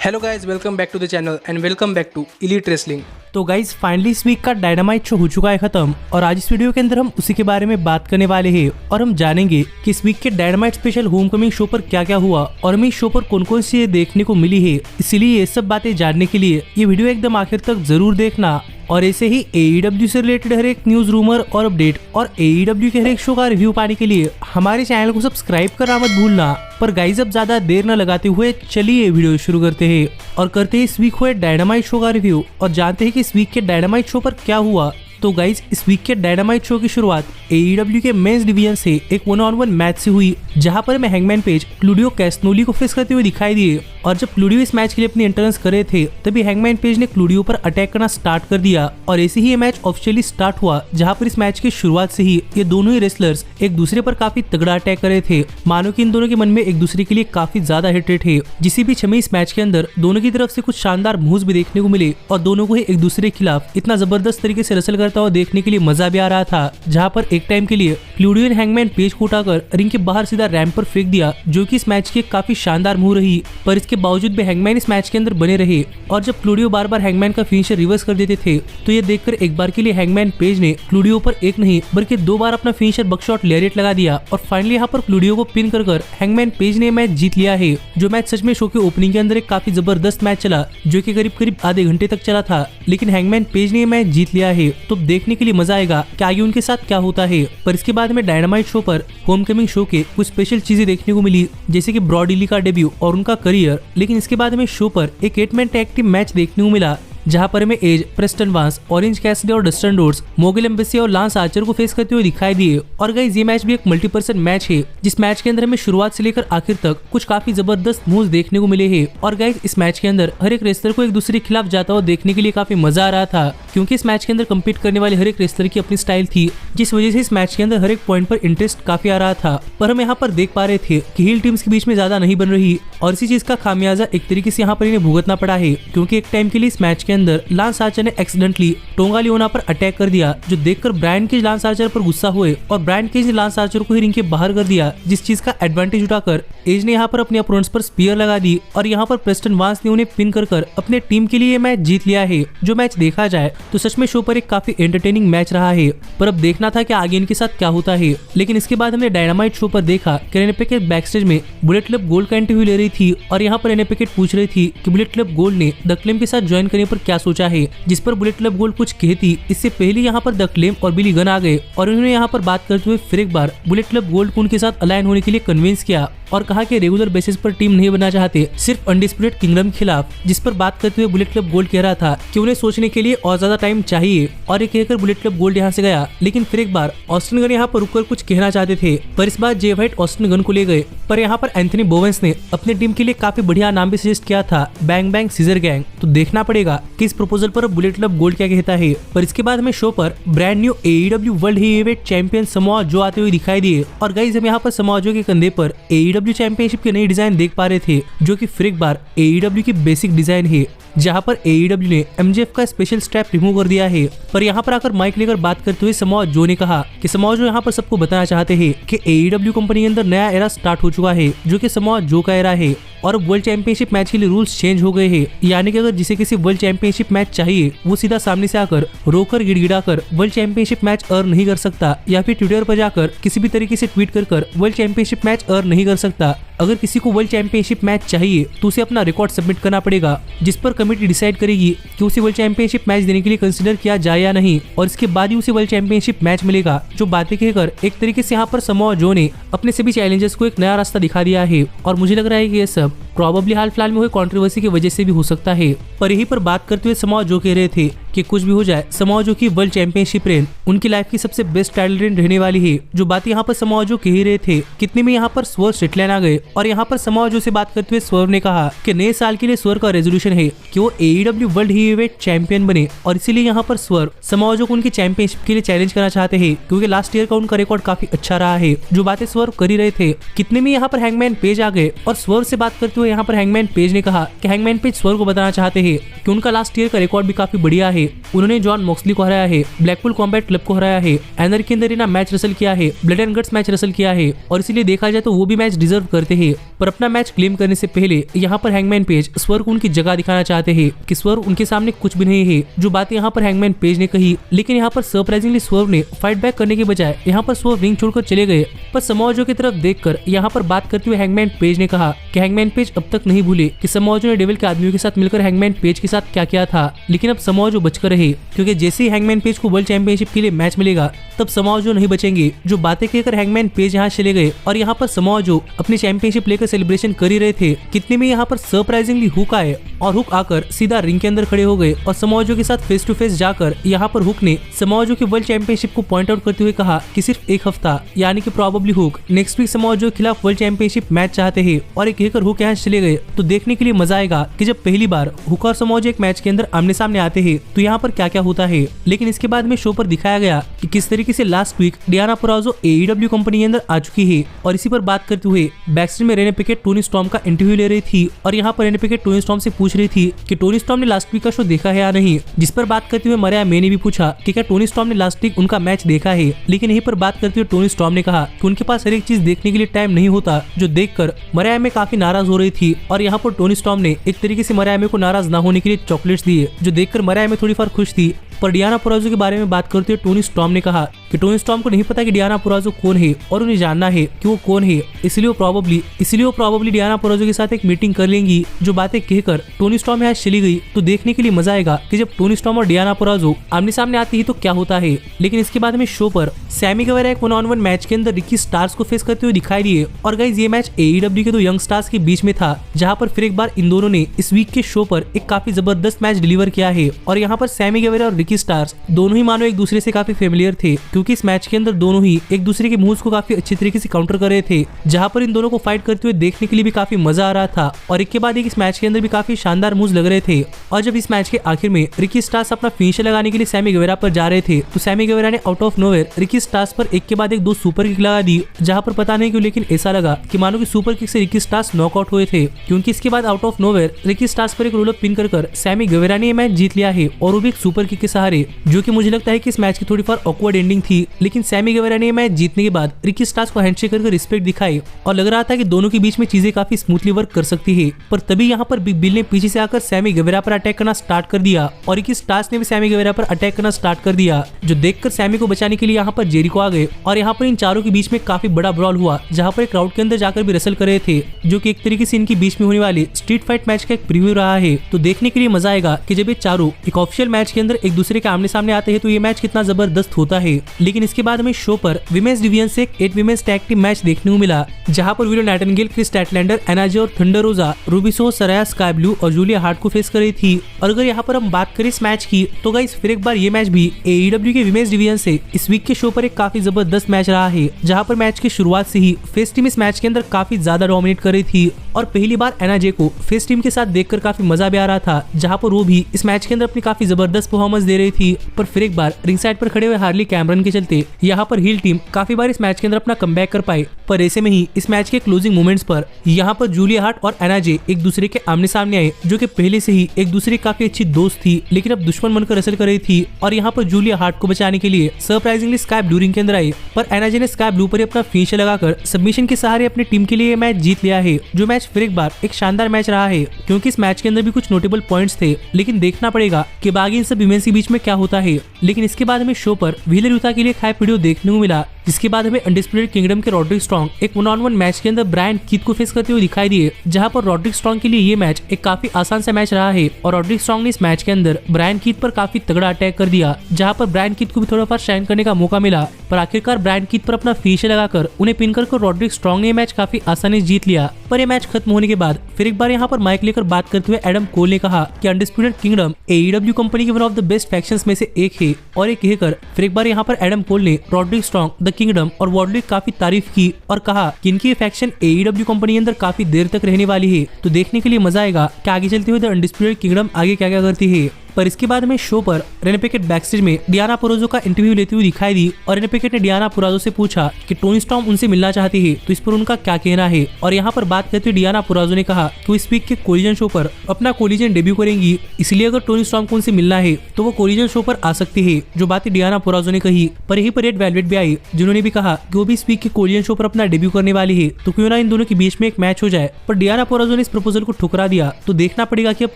Hello guys, welcome back to the channel and welcome back to Elite Wrestling. तो guys finally इस week का Dynamite show हो चुका है खत्म और आज इस वीडियो के अंदर हम उसी के बारे में बात करने वाले हैं और हम जानेंगे कि इस वीक के डायनामाइट स्पेशल होमकमिंग शो पर क्या क्या हुआ और हमें इस शो पर कौन कौन सी चीजें देखने को मिली है। इसीलिए ये सब बातें जानने के लिए ये वीडियो एकदम आखिर तक जरूर देखना और ऐसे ही AEW से रिलेटेड हर एक न्यूज रूमर और अपडेट और AEW के हर एक शो का रिव्यू पाने के लिए हमारे चैनल को सब्सक्राइब करना मत भूलना। पर गाइज अब ज्यादा देर न लगाते हुए चलिए वीडियो शुरू करते हैं और करते हैं इस वीक हुए डायनामाइट शो का रिव्यू और जानते हैं कि इस वीक के डायनामाइट शो पर क्या हुआ। तो गाइज इस वीक के डायनामाइट शो की शुरुआत AEW के मेंस डिवीजन से एक 1-on-1 मैच से हुई, जहां पर हमें हैंगमैन पेज क्लूडियो कैस्नोली को फेस करते हुए दिखाई दिए और जब क्लूडियो इस मैच के लिए अपनी एंट्रेंस कर रहे थे तभी हैंगमैन पेज ने क्लूडियो पर अटैक करना स्टार्ट कर दिया और ऐसे ही ये मैच ऑफिशियली स्टार्ट हुआ, जहां पर इस मैच की शुरुआत से ही ये दोनों ही रेसलर्स एक दूसरे पर काफी तगड़ा अटैक कर रहे थे। मानो कि इन दोनों के मन में एक दूसरे के लिए काफी ज्यादा हेट्रेट है। जिसी भी हमें इस मैच के अंदर दोनों की तरफ से कुछ शानदार मूव्स भी देखने को मिले और दोनों को ही एक दूसरे के खिलाफ इतना जबरदस्त तरीके से रेसल करता हुआ देखने के लिए मजा भी आ रहा था, जहां पर एक टाइम के लिए क्लूडियो ने हैंगमैन पेज को उठाकर रिंग के बाहर सीधा रैंप पर फेंक दिया, जो कि इस मैच की काफी शानदार मूव रही। पर इसके बावजूद भी हैंगमैन इस मैच के अंदर बने रहे और जब क्लूडियो बार बार हैंगमैन का फिनिशर रिवर्स कर देते थे तो ये देखकर एक बार के लिए हैंगमैन पेज ने क्लूडियो पर एक नहीं बल्कि 2 बार अपना फिनिशर बकशॉट लैरिएट लगा दिया और फाइनली यहाँ पर क्लूडियो को पिन कर हैंगमैन पेज ने मैच जीत लिया है। जो मैच सच में शो के ओपनिंग के अंदर एक काफी जबरदस्त मैच चला, जो कि करीब आधे घंटे तक चला था, लेकिन हैंगमैन पेज ने मैच जीत लिया है। तो देखने के लिए मजा आएगा कि आगे उनके साथ क्या होता है। पर इसके बाद में डायनामाइट शो पर होमकमिंग शो के कुछ स्पेशल चीजें देखने को मिली, जैसे कि ब्रॉड ली का डेब्यू और उनका करियर। लेकिन इसके बाद में शो पर एक 8-मैन टैग टीम मैच देखने को मिला, जहां पर हमें एज, प्रेस्टन वांस, ऑरेंज कैसिडी और डस्टन रोड्स, मोगिल एम्बेसी और लांस आर्चर को फेस करते हुए दिखाई दिए। और गाइस ये मैच भी एक मल्टीपर्सन मैच है, जिस मैच के अंदर हमें शुरुआत से लेकर आखिर तक कुछ काफी जबरदस्त मूव्स देखने को मिले हैं। और गाइस इस मैच के अंदर हर एक रेसलर को एक दूसरे के खिलाफ जाता हुआ देखने के लिए काफी मजा आ रहा था, क्योंकि इस मैच के अंदर कम्पीट करने वाले हर एक रेसलर की अपनी स्टाइल थी, जिस वजह से इस मैच के अंदर हर एक पॉइंट पर इंटरेस्ट काफी आ रहा था। पर हम यहाँ पर देख पा रहे थे कि हील टीम्स के बीच में ज्यादा नहीं बन रही और इसी चीज का खामियाजा एक तरीके से यहाँ पर इन्हें भुगतना पड़ा है, क्योंकि एक टाइम के लिए इस मैच के अंदर लांस आर्चर ने एक्सीडेंटली टोंगा लियोना पर अटैक कर दिया, जो देखकर ब्रायन केज लांस आर्चर पर गुस्सा हुए और ब्रायन केज ने लांस आर्चर को ही रिंग के बाहर कर दिया, जिस चीज का एडवांटेज उठाकर एज ने यहाँ पर अपने अपोनेंट्स पर स्पीयर लगा दी और यहाँ पर प्रेस्टन वांस ने उन्हें पिन कर अपने टीम के लिए मैच जीत लिया है। जो मैच देखा जाए तो सच में शो पर एक काफी एंटरटेनिंग मैच रहा है, पर अब देखना था कि आगे इनके साथ क्या होता है। लेकिन इसके बाद हमने डायनामाइट शो पर देखा कि रेने पैकेट बैक स्टेज में बुलेट क्लब गोल्ड का इंटरव्यू ले रही थी और यहाँ पर रेने पैकेट पूछ रही थी कि बुलेट क्लब गोल्ड ने द क्लेम के साथ ज्वाइन करने पर क्या सोचा है, जिस पर बुलेट क्लब गोल्ड कुछ कहती। इससे पहले यहाँ पर द क्लेम और बिली गन आ गए और उन्होंने यहाँ पर बात करते हुए फिर एक बार बुलेट क्लब गोल्ड को उनके साथ अलाइन होने के लिए कन्विंस किया और कहा कि रेगुलर बेसिस पर टीम नहीं बनना चाहते, सिर्फ अनडिस्प्यूटेड किंगडम के खिलाफ। जिस पर बात करते हुए बुलेट क्लब गोल्ड कह रहा था कि उन्हें सोचने के लिए और ज्यादा टाइम चाहिए और ये कहकर बुलेट क्लब गोल्ड यहाँ से गया। लेकिन फिर एक बार ऑस्टिन गन यहाँ पर रुककर कुछ कहना चाहते थे, पर इस बार जे व्हाइट ऑस्टिन गन को ले गए। पर यहाँ पर एंथनी बोवेंस ने अपनी टीम के लिए काफी बढ़िया नाम भी सजेस्ट किया था, बैंग बैंग सीजर गैंग। तो देखना पड़ेगा कि इस प्रपोजल पर बुलेट क्लब गोल्ड क्या कहता है। पर इसके बाद हमें शो पर brand new AEW world heavyweight champion Samoa Joe आते हुए दिखाई दिए और गाइस हम यहाँ पर समोआ जो के कंधे पर AEW चैंपियनशिप के नई डिजाइन देख पा रहे थे, जो कि फिर एक बार AEW की बेसिक डिजाइन है, जहां पर AEW ने MJF का स्पेशल स्ट्रैप रिमूव कर दिया है। पर यहाँ पर आकर माइक लेकर बात करते हुए समोआ जो ने कहा कि समोआ जो यहाँ पर सबको बताना चाहते हैं कि AEW कंपनी के अंदर नया एरा स्टार्ट हो चुका है, जो कि समोआ जो का एरा है और वर्ल्ड चैंपियनशिप मैच के लिए रूल्स चेंज हो गए हैं। यानी कि अगर जिसे किसी वर्ल्ड चैंपियनशिप मैच चाहिए वो सीधा सामने से आकर रोकर गिड़गिड़ाकर वर्ल्ड चैंपियनशिप मैच अर्न नहीं कर सकता, या फिर ट्विटर पर जाकर किसी भी तरीके से ट्वीट कर वर्ल्ड चैंपियनशिप मैच अर्न नहीं कर सकता। अगर किसी को वर्ल्ड चैंपियनशिप मैच चाहिए तो उसे अपना रिकॉर्ड सबमिट करना पड़ेगा, जिस पर कमेटी डिसाइड करेगी कि उसे वर्ल्ड चैंपियनशिप मैच देने के लिए कंसीडर किया जाए या नहीं, और इसके बाद ही उसे वर्ल्ड चैंपियनशिप मैच मिलेगा। जो बातें कहकर एक तरीके से यहाँ पर समोआ जो ने अपने सभी चैलेंजर्स को एक नया रास्ता दिखा दिया है और मुझे लग रहा है कि ये सब प्रॉबेबली हाल फिलहाल में हुई कंट्रोवर्सी की वजह से भी हो सकता है। पर यही पर बात करते हुए समोआ जो कह रहे थे कि कुछ भी हो जाए समोआ जो की वर्ल्ड चैंपियनशिप रेन उनकी लाइफ की सबसे बेस्ट टाइटल रेन रहने वाली है। जो बात यहाँ पर समोआ जो कह ही रहे थे, कितने में यहाँ पर स्वर्व स्ट्रिकलैंड आ गए और यहाँ पर समोआ जो से बात करते हुए स्वर्व ने कहा कि नए साल के लिए स्वर्व का रेजोल्यूशन है कि वो AEW वर्ल्ड हेवीवेट चैंपियन बने और इसीलिए यहाँ पर स्वर्व समोआ जो को उनकी चैंपियनशिप के लिए चैलेंज करना चाहते हैं, क्योंकि लास्ट ईयर का उनका रिकॉर्ड काफी अच्छा रहा है। जो बातें स्वर्व कर ही रहे थे, कितने में यहाँ पर हैंगमैन पेज आ गए और स्वर्व से बात करते हुए हुए यहाँ पर हैंगमैन पेज ने कहा कि हैंगमैन पेज स्वर्ग को बताना चाहते हैं कि उनका लास्ट ईयर का रिकॉर्ड भी काफी बढ़िया है। उन्होंने जॉन मॉक्सली को हराया है, ब्लैकपूल कॉम्बैट क्लब को हराया है, energy in the arena match wrestle किया है, blood and guts match wrestle किया है और इसीलिए देखा जाए तो वो भी मैच डिजर्व करते हैं। पर अपना मैच क्लेम करने से पहले यहाँ पर हैंगमैन पेज स्वर्ग उनकी जगह दिखाना चाहते हैं कि स्वर्ग उनके सामने कुछ भी नहीं है, जो बातें यहाँ पर हैंगमैन पेज ने कही। लेकिन यहाँ पर सरप्राइजिंगली स्वर्ग ने फाइट बैक करने के बजाय यहाँ पर स्वर्ग रिंग छोड़कर चले गए। पर समोआ जो की तरफ देखकर यहाँ पर बात करते हुए हैंगमैन पेज ने कहा कि हैंगमैन पेज अब तक नहीं भूले कि समोआ जो ने डेविल के आदमियों के साथ मिलकर हैंगमैन पेज के साथ क्या किया था। लेकिन अब समोआ जो बचकर रहे, क्योंकि जैसे ही हैंगमैन पेज को वर्ल्ड चैंपियनशिप के लिए मैच मिलेगा तब समोआ जो नहीं बचेंगे। जो बातें कहकर हैंगमैन पेज यहाँ चले गए और यहाँ पर समोआ जो अपनी चैंपियनशिप लेकर सेलिब्रेशन कर ही रहे थे, कितने में यहाँ पर सरप्राइजिंगली हुक आए और हुक आकर सीधा रिंग के अंदर खड़े हो गए और समोआ जो के साथ फेस टू फेस जाकर यहाँ पर हुक ने समोआ जो की वर्ल्ड चैंपियनशिप को पॉइंट आउट करते हुए कहा कि सिर्फ एक हफ्ता यानी कि probably Hook next week Samoa Joe के खिलाफ वर्ल्ड चैंपियनशिप मैच चाहते हैं। और एक कहकर हुक यहाँ चले गए। तो देखने के लिए मजा आएगा कि जब पहली बार हुक और समोआ जो एक मैच के अंदर आमने सामने आते हैं तो यहाँ पर क्या क्या होता है। लेकिन इसके बाद में शो पर दिखाया गया कि किस तरीके से last week Diana Purrazzo AEW company के अंदर आ चुकी है। और इसी पर बात करते हुए बैकस्टेज में रेने पिकेट टोनी स्टॉर्म का इंटरव्यू ले रही थी और यहाँ पर रेने पिकेट टोनी स्टॉर्म से पूछ रही थी कि टोनी स्टॉर्म ने लास्ट वीक का शो देखा है या नहीं। जिस पर बात करते हुए मरिया मे ने भी पूछा कि क्या टोनी स्टॉर्म ने लास्ट वीक उनका मैच देखा है। लेकिन यहीं पर बात करते हुए टोनी स्टॉर्म ने कहा कि उनके पास हर एक चीज देखने के लिए टाइम नहीं होता, जो देखकर मरिया मे काफी नाराज हो रही थी। और यहाँ पर टोनी स्टॉर्म ने एक तरीके से मरिया मे को नाराज ना होने के लिए चॉकलेट्स दिए, जो देखकर मरिया मे थोड़ी फार खुश थी। पर डियाना पुराजो के बारे में बात करते हुए टोनी स्टॉर्म ने कहा कि टोनी स्टॉर्म को नहीं पता कि डियाना पुराजो कौन है और उन्हें जानना है कि वो कौन है, इसलिए वो प्रॉबली डियाना पुराजो के साथ एक मीटिंग कर लेंगी। जो बातें कहकर टोनी स्टॉर्म यहाँ चली गई। तो देखने के लिए मजा आएगा कि जब टोनी स्टॉर्म और डियाना पुराजो आमने सामने आती है तो क्या होता है। लेकिन इसके बाद में शो पर सैमी गुएरा एक 1-on-1 मैच के अंदर रिकी स्टार्स को फेस करते हुए दिखाई दिए। और गाइस ये मैच AEW के दो यंग स्टार्स के बीच में था, जहाँ पर फिर एक बार इन दोनों ने इस वीक के शो पर एक काफी जबरदस्त मैच डिलीवर किया है। और यहाँ पर सैमी गुएरा और रिकी स्टार्स दोनों ही मानो एक दूसरे से काफी फेमिलियर थे, क्योंकि इस मैच के अंदर दोनों ही एक दूसरे के मूव्स को काफी अच्छी तरीके से काउंटर कर रहे थे, जहाँ पर इन दोनों को फाइट करते हुए देखने के लिए भी काफी मजा आ रहा था। और एक के बाद एक इस मैच के अंदर भी काफी शानदार मूव्स लग रहे थे। और जब इस मैच के आखिर में रिकी स्टार्स अपना फिनिशर लगाने के लिए सैमी गुएरा पर जा रहे थे तो सैमी गुएरा ने out of nowhere Ricky stars पर एक के बाद एक दो सुपर किक लगा दी, जहाँ पर पता नहीं क्यों लेकिन ऐसा लगा कि मानो कि सुपर किक से रिकी स्टार्स नॉकआउट हुए थे। क्योंकि इसके बाद out of nowhere Ricky stars पर एक रोल अप पिन कर सैमी गुएरा ने मैच जीत लिया है, और वो भी एक सुपर किक के सहारे, जो कि मुझे लगता है कि इस मैच की थोड़ी फार ऑकवर्ड एंडिंग थी। लेकिन सैमी गुएरा ने मैच जीतने के बाद रिकी स्टार्स को हैंडशेक करके रिस्पेक्ट दिखाई और लग रहा था कि दोनों के बीच में चीजें काफी स्मूथली वर्क कर सकती है। पर तभी यहाँ पर बिग बिल ने पीछे से आकर सैमी गुएरा पर अटैक करना स्टार्ट कर दिया और रिकी स्टार्स ने भी सैमी गुएरा पर अटैक करना स्टार्ट कर दिया, जो देखकर सैमी को बचाने के लिए यहाँ पर जेरिको आ गए। और यहाँ पर इन चारों के बीच में काफी बड़ा ब्रॉल हुआ, जहाँ पर एक क्राउड के अंदर जाकर भी रसल कर रहे थे, जो कि एक तरीके से इनके बीच में होने वाले स्ट्रीट फाइट मैच का एक प्रीव्यू रहा है। तो देखने के लिए मजा आएगा कि जब ये चारों एक ऑफिशियल मैच के अंदर एक दूसरे के आमने सामने आते हैं तो ये मैच कितना जबरदस्त होता है। लेकिन इसके बाद में शो पर विमेंस डिवीजन से एक 8 विमेंस टैग टीम मैच देखने को मिला, जहाँ पर विलो नाइटिंगेल, क्रिस स्टैटलैंडर, एनाजे और थंडर रोजा रूबिसो, सराया स्काई ब्लू और जूलिया हार्ट को फेस कर रही थी। और अगर यहाँ पर हम बात करें इस मैच की तो गाइस फिर एक बार ये मैच भी AEW के विमेंस डिवीजन से इस वीक के शो पर एक काफी जबरदस्त मैच रहा है, जहाँ पर मैच की शुरुआत से ही फेस टीम इस मैच के अंदर काफी ज्यादा डोमिनेट कर रही थी। और पहली बार एनाजे को फेस टीम के साथ देखकर काफी मजा भी आ रहा था, जहाँ पर वो भी इस मैच के अंदर अपनी काफी जबरदस्त परफॉर्मेंस दे रही थी। पर फिर एक बार रिंग साइड पर खड़े हुए हार्ली कैमरन के चलते यहाँ पर हील टीम काफी बार इस मैच के अंदर अपना कमबैक कर पाए। पर ऐसे में ही इस मैच के क्लोजिंग मोमेंट्स पर यहाँ पर जूलिया हार्ट और एनाजे एक दूसरे के आमने सामने आए, जो कि पहले से ही एक दूसरे की काफी अच्छी दोस्त थी, लेकिन अब दुश्मन बनकर रसल कर रही थी। और यहाँ पर जूलिया हार्ट को बचाने के लिए सरप्राइजिंगली स्काई ब्लू रिंग के अंदर आई, पर एनाजे ने स्काई ब्लू पर अपना फिनिशर लगाकर सबमिशन के सहारे अपनी टीम के लिए मैच जीत लिया है। जो मैच फिर एक बार एक शानदार मैच रहा है, क्योंकि इस मैच के अंदर भी कुछ नोटेबल पॉइंट्स थे, लेकिन देखना पड़ेगा कि बाकी इन सब विमेंस के बीच में क्या होता है। लेकिन इसके बाद हमें शो पर व्हीलर यूथा के लिए एक हाइप वीडियो देखने को मिला, जिसके बाद हमें अनडिस्प्यूटेड किंगडम के रॉड्रिक स्ट्रॉन्ग एक 1-on-1 मैच के अंदर ब्रायन कीथ को फेस करते हुए दिखाई दिए, जहां पर रॉड्रिक स्ट्रॉन्ग के लिए ये मैच एक काफी आसान सा मैच रहा है। और रॉड्रिक स्ट्रॉन्ग ने इस मैच के अंदर ब्रायन कीथ पर काफी तगड़ा अटैक कर दिया, जहां पर ब्रायन कीथ को भी थोड़ा फार शाइन करने का मौका मिला, पर आखिरकार ब्रायन कीथ पर अपना फिनिशर लगाकर उन्हें पिन कर रॉड्रिक स्ट्रॉन्ग ने मैच काफी आसानी से जीत लिया। पर यह मैच खत्म होने के बाद फिर एक बार यहाँ पर माइक लेकर बात करते हुए एडम कोल ने कहा कि अनडिस्प्यूटेड किंगडम AEW कंपनी के one of the best factions में से एक है। और ये कहकर फिर एक बार यहाँ पर एडम कोल ने रॉड्रिक स्ट्रॉन्ग, द किंगडम और वॉर्डली काफी तारीफ की और कहा कि इनकी ये फैक्शन AEW कंपनी के अंदर काफी देर तक रहने वाली है। तो देखने के लिए मजा आएगा कि आगे चलते हुए द अनडिस्प्यूटेड किंगडम आगे क्या क्या करती है। पर इसके बाद हमें शो पर रेने पैकेट बैकस्टेज में डियाना पुराजो का इंटरव्यू लेती हुई दिखाई दी और रेने पैकेट ने डियाना पुराजो से पूछा कि टोनी स्टॉर्म उनसे मिलना चाहती है तो इस पर उनका क्या कहना है। और यहाँ पर बात करते हुए डियाना पुराजो ने कहा कि वो इस वीक के कोलिजन शो पर अपना कोलिजन डेब्यू करेंगी, इसलिए अगर टोनी स्टॉर्म को उनसे मिलना है तो वो कोलिजन शो पर आ सकती है। जो बातें डियाना पुराजो ने कही पर यही पर रेड वेलवेट भी आई जिन्होंने भी कहा कि वो भी इस वीक के कोलिजन शो पर अपना डेब्यू करने वाली है, तो क्यों ना इन दोनों के बीच में एक मैच हो जाए। पर डियाना पुराजो ने इस प्रपोजल को ठुकरा दिया, तो देखना पड़ेगा कि अब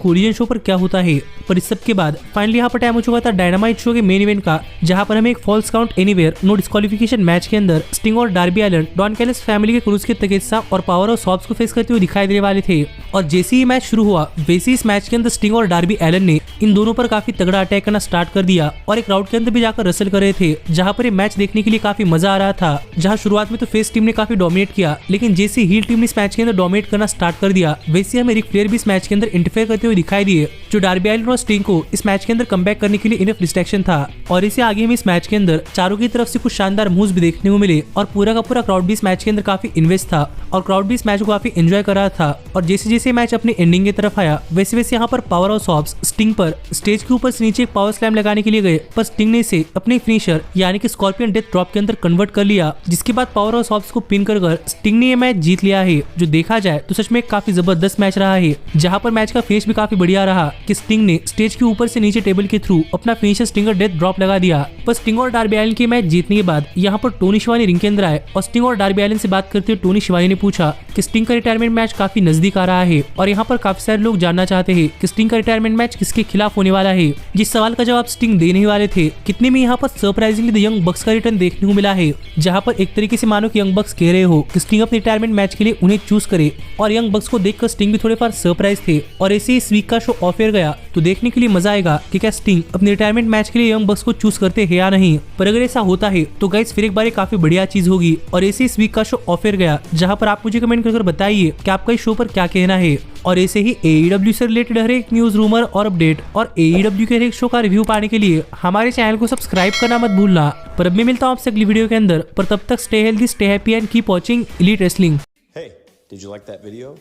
कोलिजन शो पर क्या होता है। पर इस सब के बाद फाइनली यहाँ पर टाइम हो चुका था डायनामाइट शो के मेन इवेंट का, जहाँ पर हमें एक falls count anywhere no disqualification match के अंदर स्टिंग और Darby Allin Don Callis family के क्रूज के तकेसा और पावर ऑफ सॉब्स को फेस करते हुए दिखाई देने वाले थे। और जैसे ही मैच शुरू हुआ वैसे इस मैच के अंदर स्टिंग और डार्बी एलन ने इन दोनों पर काफी तगड़ा अटैक करना स्टार्ट कर दिया और एक राउंड के अंदर भी जाकर रसल कर रहे थे, जहाँ पर ये मैच देखने के लिए काफी मजा आ रहा था। जहाँ शुरुआत में तो फेस टीम ने काफी डोमिनेट किया, लेकिन जैसे हील टीम ने इस मैच के अंदर डोमिनेट करना स्टार्ट कर दिया वैसे हमें रिक फ्लेयर भी इस मैच के अंदर इंटरफेयर करते हुए दिखाई दिए, जो डार्बी एलन और स्टिंग को इस मैच के अंदर कमबैक करने के लिए इनफ डिस्ट्रैक्शन था। और इसे आगे हमें इस मैच के अंदर चारों की तरफ से कुछ शानदार मूव्स भी देखने को मिले और पूरा का पूरा क्राउड भी इस मैच के अंदर काफी इन्वेस्ट था और क्राउड भी इस मैच को काफी एंजॉय कर रहा था। और जैसे जैसे मैच अपनी एंडिंग की तरफ आया वैसे वैसे यहाँ पर पावर ऑफ सॉब्स स्टिंग पर स्टेज के ऊपर से नीचे एक पावर स्लैम लगाने के लिए गए, पर स्टिंग ने इसे अपने फिनिशर यानी कि स्कॉर्पियन डेथ ड्रॉप के अंदर कन्वर्ट कर लिया, जिसके बाद पावर ऑफ सॉब्स को पिन कर स्टिंग ने ये मैच जीत लिया है। जो देखा जाए तो सच में काफी जबरदस्त मैच रहा है, जहाँ पर मैच का फिनिश भी काफी बढ़िया रहा कि स्टिंग ने स्टेज के ऊपर से नीचे टेबल के थ्रू अपना फिनिशर स्टिंगर डेथ ड्रॉप लगा दिया। पर स्टिंग और डार्बी एलन के मैच जीतने के बाद यहाँ पर टोनी शिवानी रिंग के अंदर आए और स्टिंग और डार्बी एलन से बात करते हुए टोनी शिवानी ने पूछा कि स्टिंग का रिटायरमेंट मैच काफी नजदीक आ रहा है और यहाँ पर काफी सारे लोग जानना चाहते हैं कि स्टिंग का रिटायरमेंट मैच किसके खिलाफ होने वाला है। जिस सवाल का जवाब स्टिंग देने ही वाले थे, कितने में यहाँ पर सरप्राइजिंगली द यंग बक्स का रिटर्न देखने को मिला है, जहाँ पर एक तरीके से मानो कि यंग बक्स कह रहे हो कि स्टिंग अपने रिटायरमेंट मैच के लिए उन्हें चूज करे। और यंग बक्स को देखकर स्टिंग भी थोड़े फार सरप्राइज थे और ऐसे ही इस वीक का शो ऑफ एयर गया तो देखने के लिए मजा आएगा कि क्या स्टिंग अपने रिटायरमेंट मैच के लिए यंग बक्स को चूज करते हैं या नहीं। पर अगर ऐसा होता है तो गाइस फिर एक बार काफी बढ़िया चीज होगी। और ऐसे इस वीक का शो ऑफ एयर गया, जहाँ पर आप मुझे कमेंट कर बताइए कि आपका इस शो पर क्या कहना है। और ऐसे ही AEW से रिलेटेड हर एक न्यूज रूमर और अपडेट और AEW के हर एक शो का रिव्यू पाने के लिए हमारे चैनल को सब्सक्राइब करना मत भूलना। पर अब मैं मिलता हूँ आपसे अगली वीडियो के अंदर, पर तब तक stay healthy, stay happy and keep watching elite wrestling. Hey, did you like that video?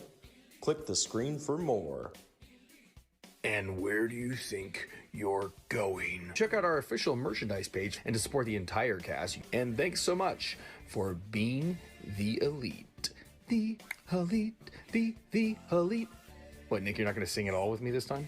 Click the screen for more. And where do you think you're going? Check out our official merchandise page and to support the entire cast. And thanks so much for being the elite. The elite. The elite. What, Nick, you're not going to sing it all with me this time?